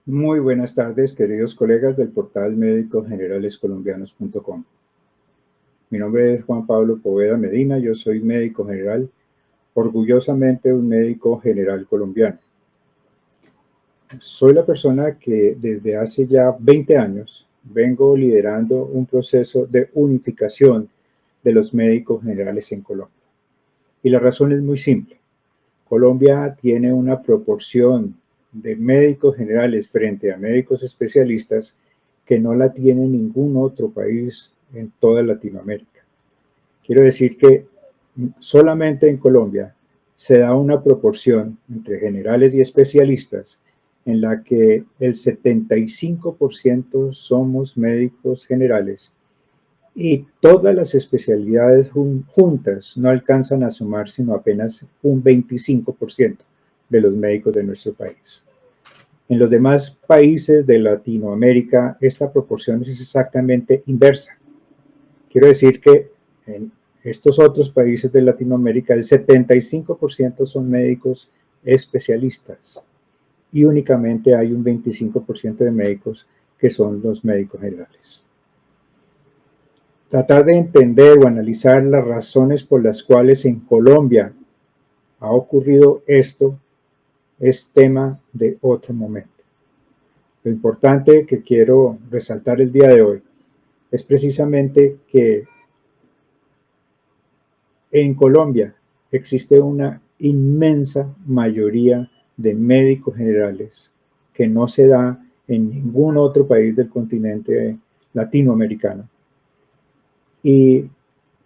Muy buenas tardes, queridos colegas del portal médicogeneralescolombianos.com. Mi nombre es Juan Pablo Poveda Medina, yo soy médico general, orgullosamente un médico general colombiano. Soy la persona que desde hace ya 20 años vengo liderando un proceso de unificación de los médicos generales en Colombia. Y la razón es muy simple. Colombia tiene una proporción de médicos generales frente a médicos especialistas que no la tiene ningún otro país en toda Latinoamérica. Quiero decir que solamente en Colombia se da una proporción entre generales y especialistas en la que el 75% somos médicos generales y todas las especialidades juntas no alcanzan a sumar sino apenas un 25% de los médicos de nuestro país. En los demás países de Latinoamérica esta proporción es exactamente inversa. Quiero decir que en estos otros países de Latinoamérica el 75% son médicos especialistas y únicamente hay un 25% de médicos que son los médicos generales. Tratar de entender o analizar las razones por las cuales en Colombia ha ocurrido esto es tema de otro momento. Lo importante que quiero resaltar el día de hoy es precisamente que en Colombia existe una inmensa mayoría de médicos generales que no se da en ningún otro país del continente latinoamericano. Y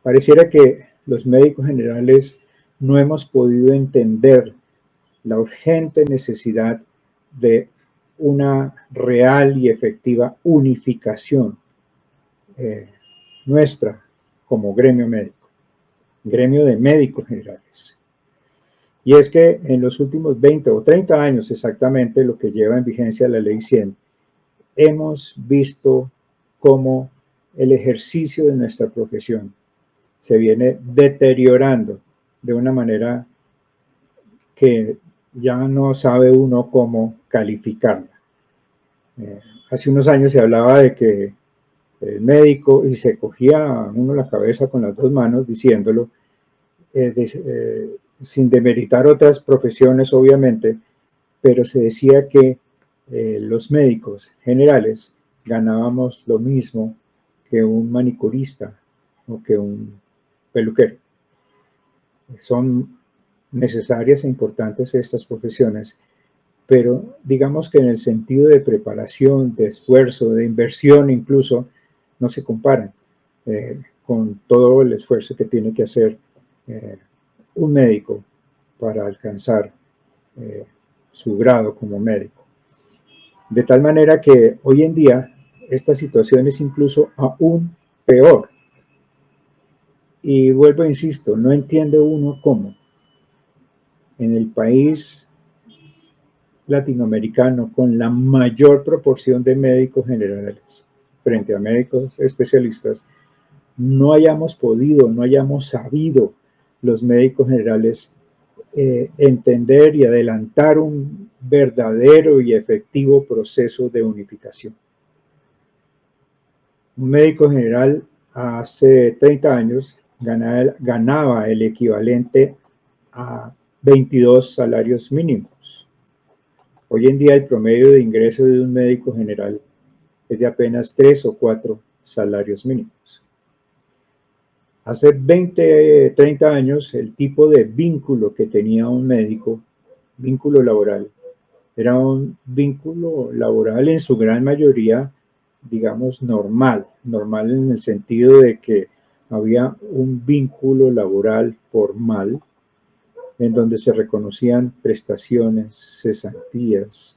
pareciera que los médicos generales no hemos podido entender la urgente necesidad de una real y efectiva unificación nuestra como gremio médico, gremio de médicos generales. Y es que en los últimos 20 o 30 años exactamente, lo que lleva en vigencia la Ley 100, hemos visto cómo el ejercicio de nuestra profesión se viene deteriorando de una manera que ya no sabe uno cómo calificarla. Hace unos años se hablaba de que el médico, y se cogía uno la cabeza con las dos manos diciéndolo, sin demeritar otras profesiones obviamente, pero se decía que los médicos generales ganábamos lo mismo que un manicurista o que un peluquero. Son necesarias e importantes estas profesiones, pero digamos que en el sentido de preparación, de esfuerzo, de inversión incluso, no se comparan con todo el esfuerzo que tiene que hacer un médico para alcanzar su grado como médico. De tal manera que hoy en día esta situación es incluso aún peor. Y vuelvo, insisto, no entiende uno cómo en el país latinoamericano con la mayor proporción de médicos generales frente a médicos especialistas, no hayamos podido, no hayamos sabido los médicos generales entender y adelantar un verdadero y efectivo proceso de unificación. Un médico general hace 30 años ganaba el equivalente a 22 salarios mínimos. Hoy en día el promedio de ingreso de un médico general es de apenas 3 o 4 salarios mínimos. Hace 20, 30 años el tipo de vínculo que tenía un médico, vínculo laboral, era un vínculo laboral en su gran mayoría, digamos, normal en el sentido de que había un vínculo laboral formal en donde se reconocían prestaciones, cesantías,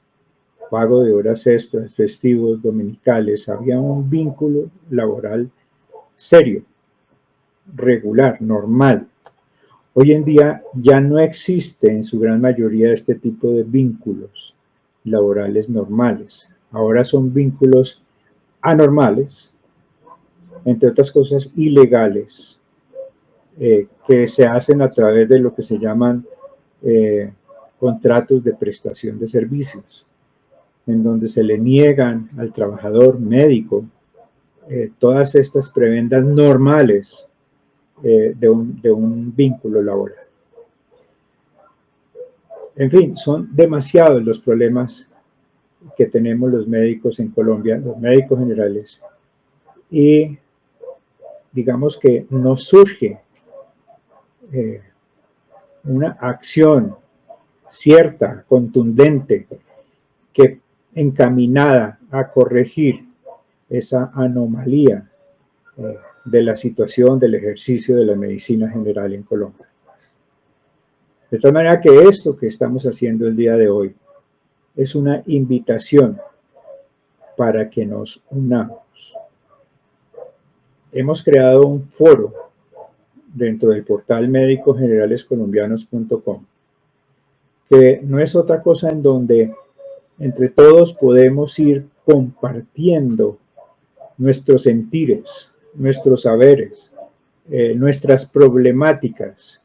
pago de horas extras, festivos, dominicales, había un vínculo laboral serio, regular, normal. Hoy en día ya no existe en su gran mayoría este tipo de vínculos laborales normales. Ahora son vínculos anormales, entre otras cosas ilegales, que se hacen a través de lo que se llaman contratos de prestación de servicios. en donde se le niegan al trabajador médico todas estas prebendas normales de un vínculo laboral. En fin, son demasiados los problemas que tenemos los médicos en Colombia, los médicos generales, y digamos que no surge una acción cierta, contundente, que encaminada a corregir esa anomalía de la situación del ejercicio de la medicina general en Colombia. De tal manera que esto que estamos haciendo el día de hoy es una invitación para que nos unamos. Hemos creado un foro dentro del portal médicosgeneralescolombianos.com, que no es otra cosa en donde entre todos podemos ir compartiendo nuestros sentires, nuestros saberes, nuestras problemáticas,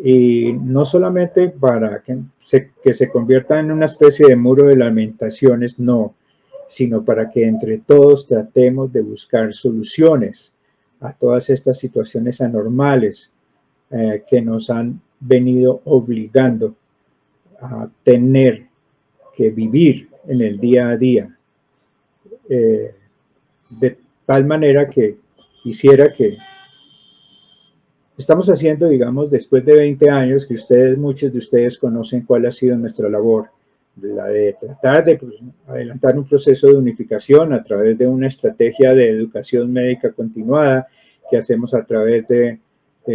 y no solamente para que se convierta en una especie de muro de lamentaciones, no, sino para que entre todos tratemos de buscar soluciones a todas estas situaciones anormales que nos han venido obligando a tener que vivir en el día a día, de tal manera que quisiera que estamos haciendo, digamos, después de 20 años, que muchos de ustedes conocen cuál ha sido nuestra labor, la de tratar de adelantar un proceso de unificación a través de una estrategia de educación médica continuada que hacemos a través de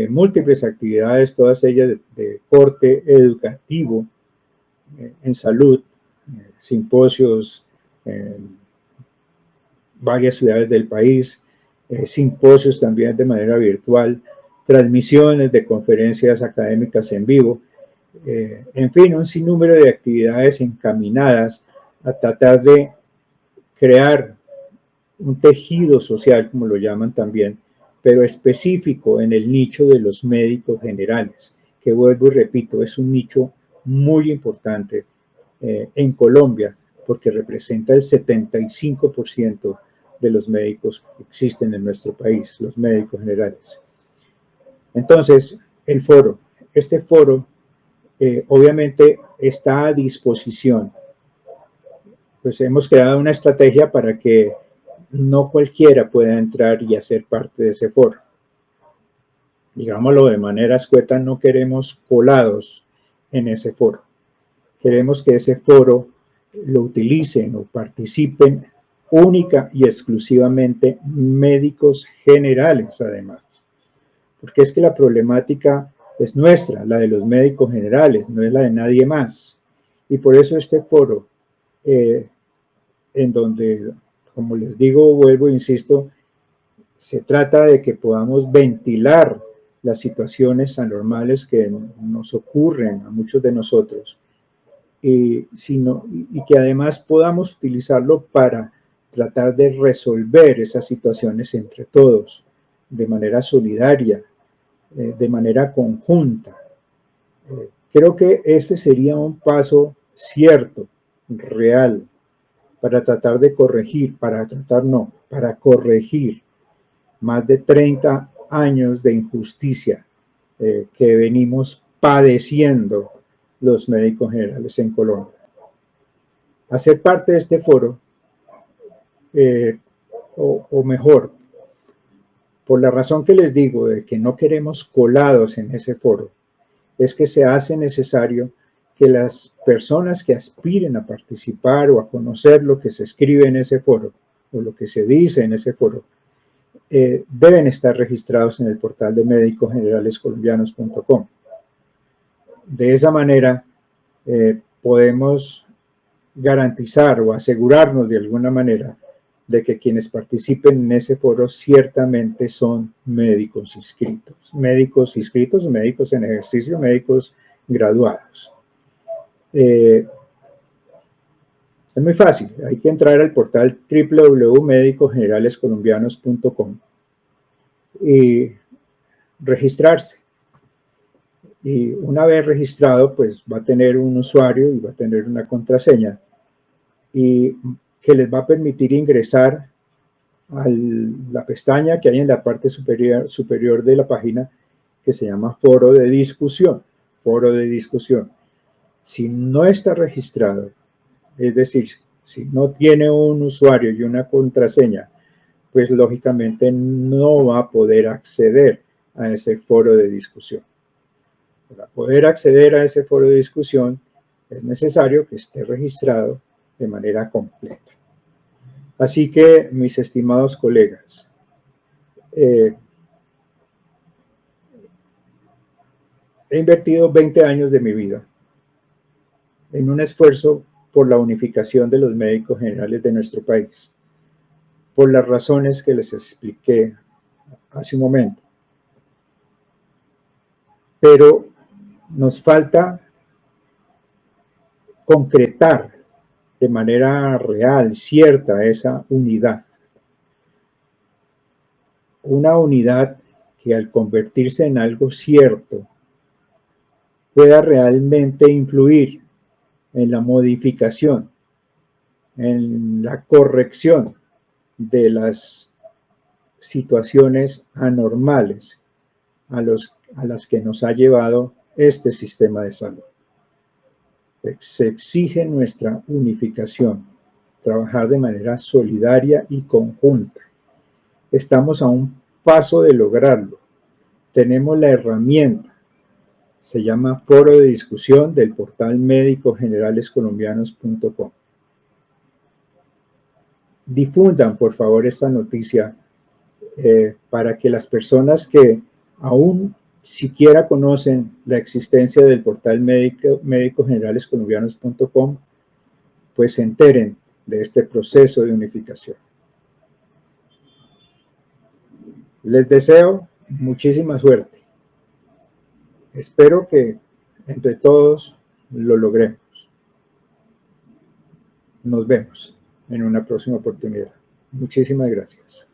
múltiples actividades, todas ellas de corte educativo en salud, simposios en varias ciudades del país, simposios también de manera virtual, transmisiones de conferencias académicas en vivo, en fin, un sinnúmero de actividades encaminadas a tratar de crear un tejido social, como lo llaman también, pero específico en el nicho de los médicos generales, que vuelvo y repito, es un nicho muy importante en Colombia, porque representa el 75% de los médicos que existen en nuestro país, los médicos generales. Entonces, este foro obviamente está a disposición. Pues hemos creado una estrategia para que no cualquiera pueda entrar y hacer parte de ese foro. Digámoslo de manera escueta, no queremos colados en ese foro. Queremos que ese foro lo utilicen o participen única y exclusivamente médicos generales, además. Porque es que la problemática es nuestra, la de los médicos generales, no es la de nadie más. Y por eso este foro, en donde, como les digo, vuelvo e insisto, se trata de que podamos ventilar las situaciones anormales que nos ocurren a muchos de nosotros, y que además podamos utilizarlo para tratar de resolver esas situaciones entre todos, de manera solidaria, de manera conjunta. Creo que ese sería un paso cierto, real, para tratar de corregir, para corregir más de 30 años de injusticia que venimos padeciendo los médicos generales en Colombia. Hacer parte de este foro, o mejor, por la razón que les digo de que no queremos colados en ese foro, es que se hace necesario que las personas que aspiren a participar o a conocer lo que se escribe en ese foro o lo que se dice en ese foro, deben estar registrados en el portal de médicosgeneralescolombianos.com. De esa manera podemos garantizar o asegurarnos de alguna manera de que quienes participen en ese foro ciertamente son médicos inscritos o médicos en ejercicio, médicos graduados. Es muy fácil, hay que entrar al portal www.médicosgeneralescolombianos.com y registrarse. Y una vez registrado, pues va a tener un usuario y va a tener una contraseña. y que les va a permitir ingresar a la pestaña que hay en la parte superior de la página que se llama foro de discusión. Foro de discusión. Si no está registrado, es decir, si no tiene un usuario y una contraseña, pues lógicamente no va a poder acceder a ese foro de discusión. Para poder acceder a ese foro de discusión es necesario que esté registrado de manera completa. Así que, mis estimados colegas, he invertido 20 años de mi vida en un esfuerzo por la unificación de los médicos generales de nuestro país, por las razones que les expliqué hace un momento. Pero nos falta concretar de manera real, cierta, esa unidad. Una unidad que al convertirse en algo cierto pueda realmente influir en la modificación, en la corrección de las situaciones anormales a las que nos ha llevado este sistema de salud. Se exige nuestra unificación, trabajar de manera solidaria y conjunta. Estamos a un paso de lograrlo. Tenemos la herramienta. Se llama Foro de Discusión del portal médicosgeneralescolombianos.com. Difundan, por favor, esta noticia para que las personas que aún siquiera conocen la existencia del portal médicosgeneralescolombianos.com, pues se enteren de este proceso de unificación. Les deseo muchísima suerte. Espero que entre todos lo logremos. Nos vemos en una próxima oportunidad. Muchísimas gracias.